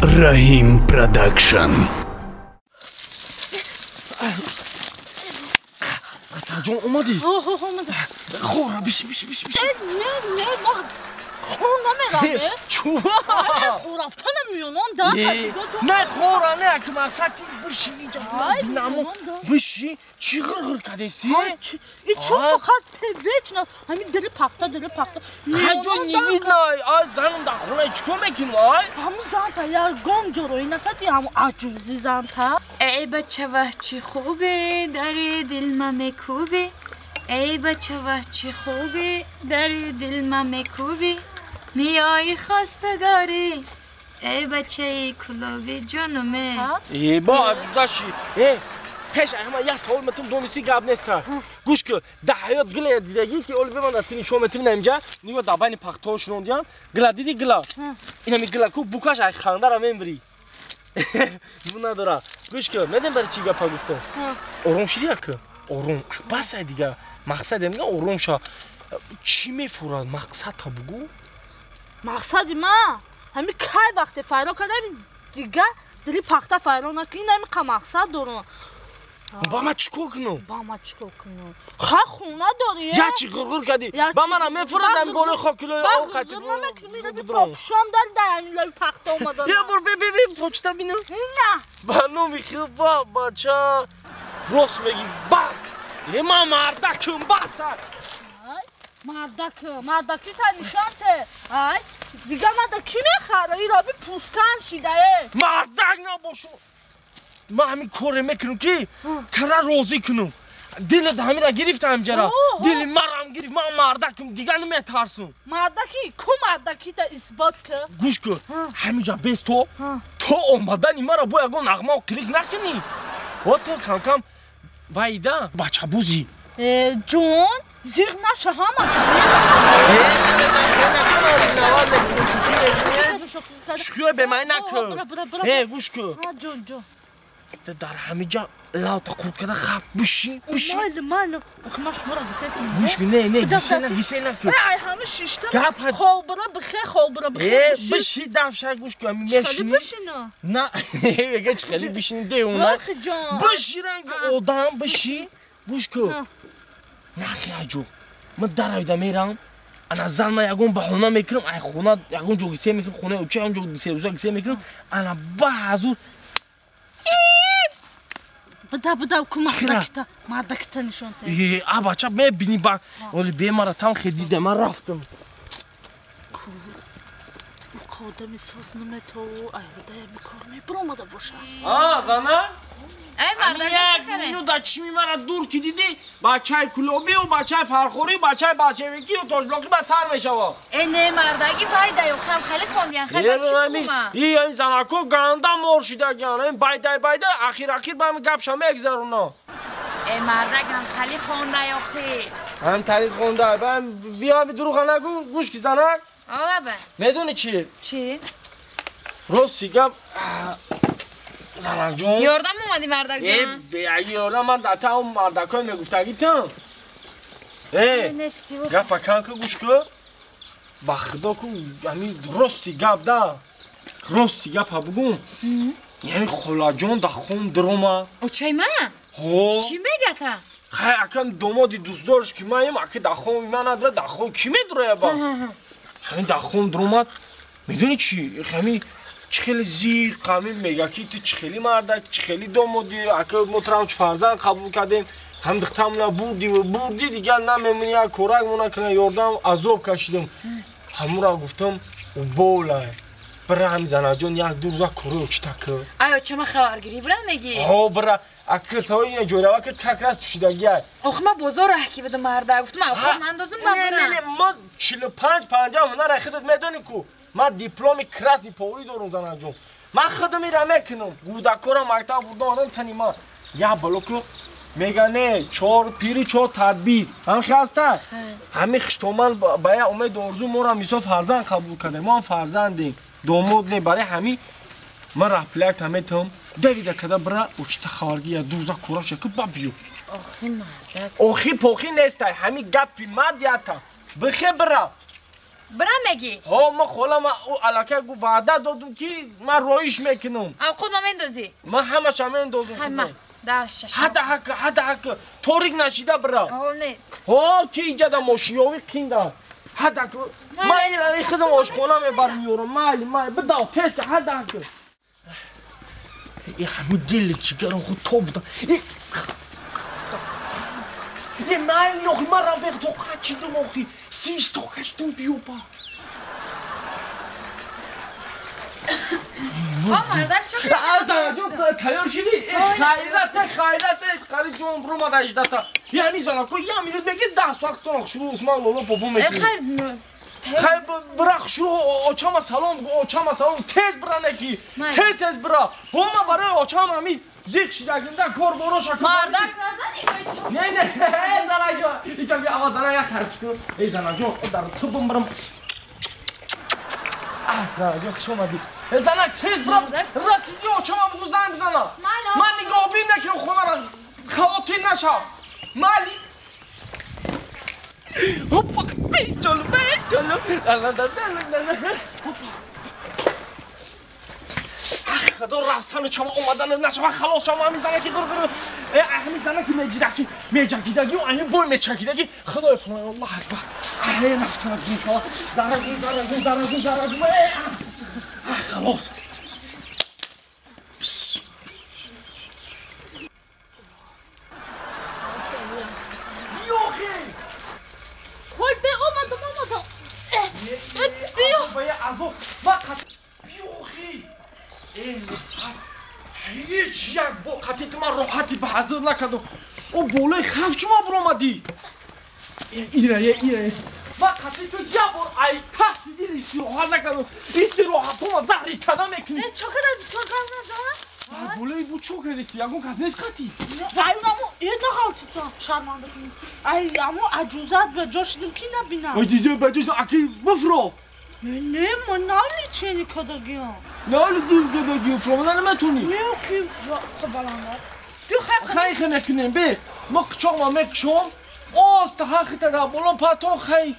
Rahim Production. Aslancan اومدی؟ اومدم. خورا بیشی نه خورا نمیرمه؟ چوبا خورا نمیونم ده نه خورا نه که مقصد بشی اینجا نمو بشی چی غرغر کدستی؟ این چون فقط پیوچ نه همین دل پخته خجو نیمید نه آی زنم در خونه چکو میکنم آی؟ همون زنتا یا گم جروی نکدی همون عجوزی زنتا ای بچه چی خوبه در دل ما میکوبه ای بچه چی خوبه در دل ما میکوبه میای خواستگاری ای بچه کلوبی جانمه ای با عجوزشی ای پیش اما یه سوال متون دونیسی گاب نیسته گوش که ده حیات گله دیدگی که اول بمان اتنی شو متون نمیجا نیو دابانی پختوش روندیم گلا دیدی گلا اینا می گلا کو بوکاش ای خانده را میبری bu نداره گوش که ندیم برای چی گپا گفته اورون شدیه که اورون بس دیگه مقصد میگه اورون شا چی میفورد مقصد تا بگو مقصدی ما همین کی وقت فایرو کردم دیگه دلی پخته فایرو نکنی نمی مقصد دارم با ما چیکار کنم با ما چیکار کنم خونه داری یا چی غرغر کردی با من میفرستم بالا خاکلو او خاطر پاکشام دار دایمی پخته اومدن یا بر ببین پوچتا بینم نه بانو میخوام با بچه راست میگی بس یه ما مردکم بس مردکی تا نشانته ای دیگه مردکی نخواه ای را بی پوستن شیده مردک نباشو ما همین کاره میکنم که ترا روزی کنم دل همین را گرفتم جرا دل مرم گرفت من مردکم دیگه نمیترسم مردکی کو مردکی تا اثبات که گوش کن همینجا بیست تو اومدنی مرا با یکو نغمه و کلیک نکنی و تو کم کم وایده بچه بوزی جون زیغ نشه همه شکیه به من نکن گوش کن جون در همینجا لاتا خورد کده خب بشی مال اخی ما شما را گسه کنیم گوش کن نه گسه نکن ای همه شیشتم خوبره بخیر بشی دفشه گوش کن خیلی بشینه نه بگه چه خیلی بشینی ده اومد بشی رنگ آدم بشی گوش کن نخی عجو من در ایده میرم انا زن ما یکون بحونه میکنم ای خونه یکون جو گسه میکنم خونه اوچه هم جو سه روزا گسه میکنم انا بازور بدا کو مردکتا نشانته بچه ببینی با ولی به مرا تام خدیده من رفتم قادمی ساز نمیتو ایوده میکار میبر آمده باشه زنه ای مردک چه کنه؟ اینو دا چی میماند دور که دیدی بچه کلوبی و بچه فرخوری بچه بچه‌ویکی و تاجباقی به سر میشوه ای نه مردکی بایده و خم خیلی خوندین خیلی چی بومه این زنکو گنده مرشیدگیان این بایده اخیر با همین گپ شما اگذارونا ای مردک هم خیلی خونده یا خیلی هم طریق خونده بیا دروغ نگو گوش کی زنک آقا به میدونی چی؟ چی؟ راستی گپ زنک جون یاردم اومدی مردک جان؟ اگه یاردم من دتا اون مردکای میگفتگی تم گپ کنکه گوش که با خدا که همین راستی گپ ده راستی گپ بگم یعنی خلا جان دا خون درومه او چی من؟ چی میگه تا؟ خیلی اکن دومادی دوست دارش که من اگه دا خون من نداره دا خون کی میدره با همین دا خون درومه میدونی چی؟ همین چه خیلی زیر قمیل میگه که تو چه خیلی مردک چه خیلی دومادی اگه مطرم چه فرزند قبول کردیم هم دختمونه بودی دیگه نمیمونی یک کورک مونه کنه یاردم عذاب کشیدم همون را گفتم بوله برای هم زنه جان یک دو روزه کوره چی تکه آیا چه ما خبرگیری برم میگی؟ برای اکر تا این جوره وقت ککرس پشیدگی های آخه ما بزار رحکی بده مرده گفتم اوخه من اندازم نه ما 45-50 هنه رخیدت میدونی کو ما دیپلومی کراس دیپوری دارم زنه جان من خودمی را میکنم گودکورا مکتب بودانم تنی ما یا بلوکو میگه نه چهار پیری چهار تدبیر هم خسته همین خشتومن باید امید آرزو ما را میسا فرزند قبول کرده ما هم فرزندیم دومود نه برای همین من راه پلکت همه تم دویده کده برا اوچتا خارگی یا دوزا کورا شکل بابیو آخی مردک آخی پاخی نیسته همین گپی مد یاتا بخی برا برا میگی ها ما خالم علاکه گو وعده دادم که من رویش میکنم او خود ما میندازی من همش هم اندازم همه در شش حد توریک نشیده برا اول نه ها که اینجا در ماشیاوی قینده حد من این خودم آشخانه برمیارم مالی بداو تست حد این همون دل چیگرم خود تا بودم یه مالی آخی من را بیخ تو کچیدم آخی سیش تو کچیدم بیو با مردک چه خیلی زنه جون تیار شدی خیرت قری جون برو ما داشته یه همی زنه که یه همی رو بگی 10 ساعت تانخ شروع اسمان لولو پاپو میکنی خیر برا شروع آچام سلام تیز برا نکی تیز برا همه برای آچام همی زیخ شدگنده کار برو شکر مردک نه زنه جون اینجا بیا آقا زنه یک خرچ کن ای زنه جون در تو برم زنه جون خوش اومدی زنه تیز برا رسیدی آچام هم بگو زنگ بزنه من نگاه بیم نکنم خونه را خواتین نشم مالی هوپا جلو خدا رفتن شما اومدن نشما خلاص شما همین زنه که همین زنه که میجکیدگی و همین بوی میچکیدگی خدای پناه الله اکبر رفتن از شما درگون خلاص وای به اومدم بیوخی این هیچ یک با قطعیت من راحتی به حضر نکردم او بالای خف شما برامدی ایره من قطعیت رو یه بار ای تحت دیر استراحت نکردم استراحت ما زهری کده میکنی چه کدر بسیار گرم ندارم؟ بر بالای بود چو کردیستی یکون کس نیست قطعی وای امو یه نخالتی تو شرمانده کنی ای امو عجوزت به جاش نمی نبینم ای دیگه بجوز اکی بفرو نه من نالی چینی کدگی هم نالی دین کدگی فرامدن نمیتونی نه خیلی خب بلنده خیلی نکنیم بی ما کچاق ما مکشم آست حقی تا بولان پتا خیلی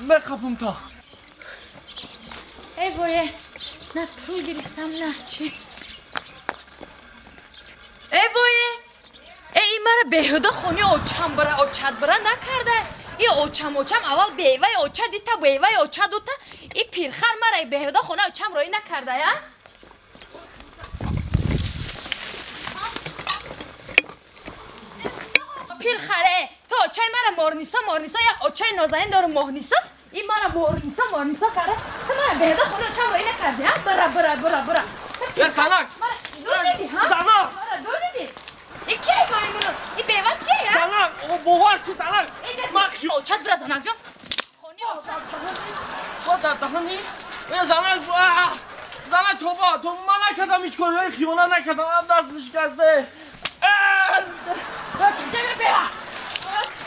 بخفم تا ای بایه نه پول گرفتم نه چی ای بایه ای مرا بهوده خونی اوچم برا اوچت برا نکرده ای اوچم اول بیوه اوچه دیتا بیوه اوچه دوتا ای پیرخر مرا ای بهوده خونه اوچم روی نکرده یا پیرخره تو اوچه مرا مورنیسا یا اوچه نازنین داره مهنیسا این مرا مورنیسا کرده تو مرا بهوده خونه اوچم روی نکرده یا برا یه سنک دو ندی ها زنک دو ندی این کیه گاهی منو این بیوه کیه یا زنک باور که زنک اینجا اوچت برا زنک جان خونی اوچت با در دهانی یه زنک تو من نکردم هیچ کاری خیانه نکردم هم دست شکسته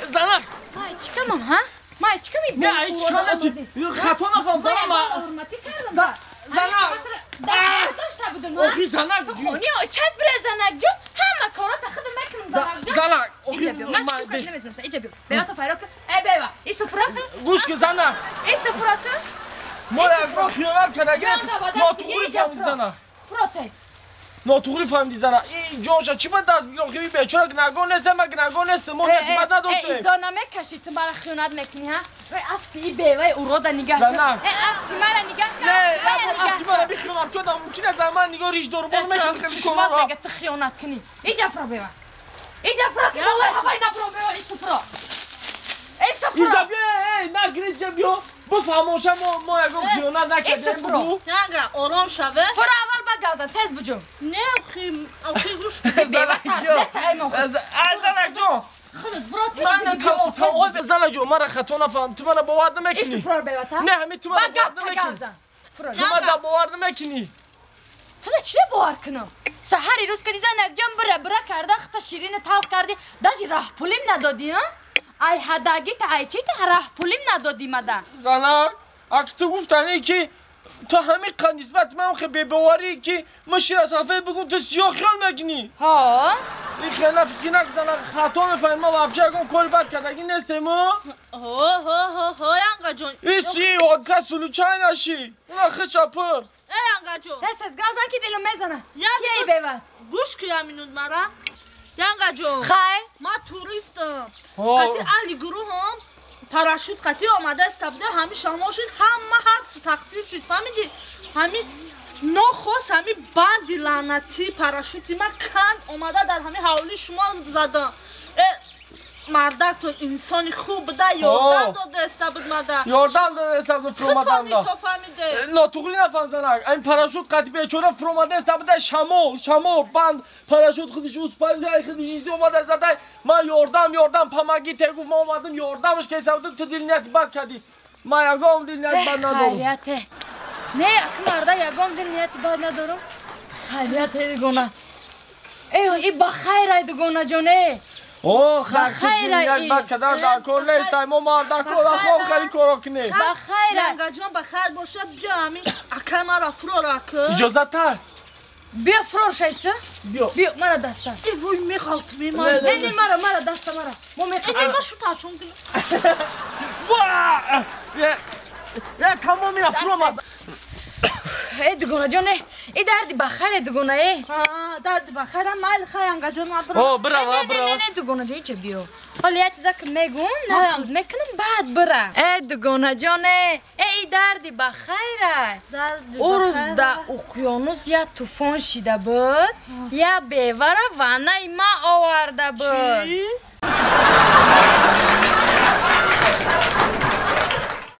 زنک مای چیکم ها مای چیکم این نه هیچ کار نسی خطا نفهم زنک حرمتی کردم زنک داشته بودم ها آخی زنک خونی اوچت برا زنک جان همه کارات خودم میکنم زنک جان زنک اینجا بیو من چیکار نمیزنم اینجا بیو بیو تو فایرا ای بیو این سفرات گوش که زنک این سفرات ما یک خیانت کردگی ناتوقی فهمید زنک فراته ناتوقی فهمیدی زنه این جانشا چی باید دست بگیرم که بیچاره گناهگار نیست من گناهگار نیستم ما نتیمت نداشته ایزا نمیکشید تو برای خیانت میکنی ها افتی بیوه او رو دا نگاه زنه افتی مرا نگاه کن نه افتی مرا بخیانت کردم ممکن است من نگاه ریش دارو برو میکنم شما میگه تو خیانت کنی اینجا فرا بیوه اینجا فرا که والله هوای نبرم بیوه این سفرا اینجا بیا نگیر اینجا بیا بفهموشم ما یکم خیانت نکردیم بگو نگه آرام شوه فرا اول بگازن تز بجو نه آخی گوش بیوه ترس دست ایمون خود زنک جان خودت برا تز من تا زنک جان من خطا نفهم تو من باور این نمیکنی سفرا بیوه تا نه همین تو من باور نمیکنی تو من باور نمیکنی تو چی باور کنم سحری روز که دیزا نگجم برا کرده خطا شیرین تاف کردی داشتی راه پولیم ندادی ها ای هداگی تا ای چی تا راه پولیم ندادی مده زنک اگه تو گفتنی که تا همین نسبت من خیلی ببواری که مشیر از حفظ بگو تو سیاه خیال میکنی ها این خیلی فکر نکنم خطا میفهمم وابچه اگه کاری بد کردگی نیستیم های انگا جون ایسی حادثه سلوچه نشی اونا خشا پرس انگا جون دست از گازن که دلو میزنه یه کی ببر گوش که همینود مرا انگا جون خیر ما توریستم قطعی اهلی گروه هم پاراشوت قطعی آمده استبده همین شما شد همه حدس تقسیم شد فهمیدی همین نخواست همین بندی لعنتی پاراشوتی من کن اومده در همین حوالی شما زدم مردتون انسانی خوب بوده یاردن داده استبد مده یاردن داده استبده فرومدن خطانی تو فهمیده ناتوقلی نفهم زنک این پاراشوت قطعی بیچوره فرومده استبده شمور بند پاراشوت خودش اوسپاریده خودش ایزی اومده زده من یاردم پامگی تگوف ما اومدم یاردمش که استبده تو دل نیت بد کردی من یکم دل نیت بد ندارم خیلیته نه یک مرده یکم دل نیت بد ندارم خیلیته دیگونه ای با خیره دیگونه جونه اوه خیلی نیت بد کردن در کار نیست ما مرده کار خواب خیلی کارا کنی بخیر انگا جون بخیر باشه بیا همین اکه مرا فرو را که اجازت تا بیا فرور شایسته بیا مرا دسته ای وی میخالت میمان نه مرا دسته مرا ما میخوام این باشو تا چون کنی واه یه تمام میرا فرو مد ای دیگونه جونه ای دردی بخیره دیگونه ای درد بخیر مال خیر انگا جون برا برا نه دیگونه جون چه بیو حالا یه چیزا که میگم نخود میکنم بعد برا ای دیگونه جونه ای دردی بخیره او روز در اقیانوس یا طوفان شده بود یا بیوره و نه ما آورده بود چی؟